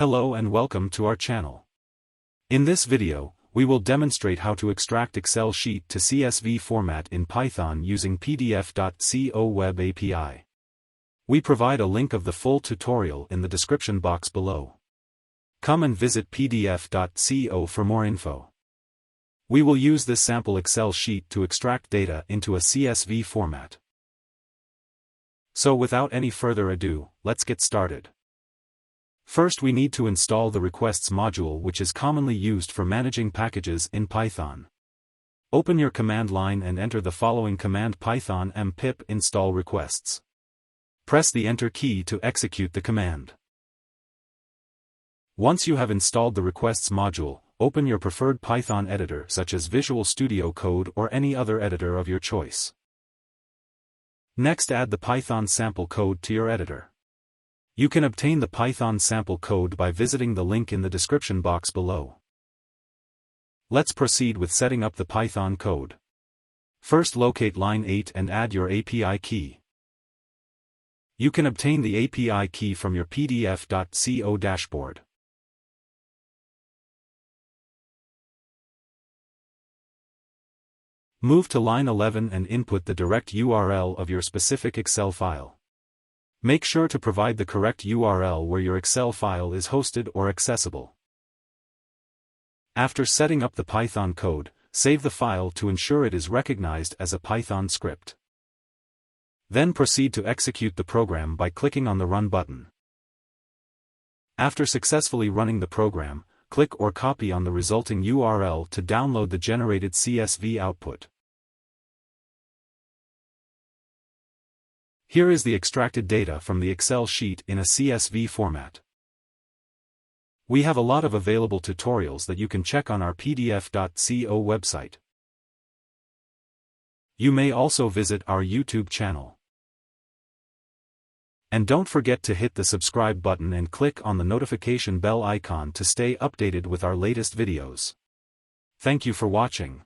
Hello and welcome to our channel. In this video, we will demonstrate how to extract Excel sheet to CSV format in Python using PDF.co web API. We provide a link of the full tutorial in the description box below. Come and visit PDF.co for more info. We will use this sample Excel sheet to extract data into a CSV format. So without any further ado, let's get started. First we need to install the requests module, which is commonly used for managing packages in Python. Open your command line and enter the following command: python mpip install requests. Press the enter key to execute the command. Once you have installed the requests module, open your preferred Python editor such as Visual Studio Code or any other editor of your choice. Next, add the Python sample code to your editor. You can obtain the Python sample code by visiting the link in the description box below. Let's proceed with setting up the Python code. First, locate line 8 and add your API key. You can obtain the API key from your PDF.co dashboard. Move to line 11 and input the direct URL of your specific Excel file. Make sure to provide the correct URL where your Excel file is hosted or accessible. After setting up the Python code, save the file to ensure it is recognized as a Python script. Then proceed to execute the program by clicking on the Run button. After successfully running the program, click or copy on the resulting URL to download the generated CSV output. Here is the extracted data from the Excel sheet in a CSV format. We have a lot of available tutorials that you can check on our PDF.co website. You may also visit our YouTube channel. And don't forget to hit the subscribe button and click on the notification bell icon to stay updated with our latest videos. Thank you for watching.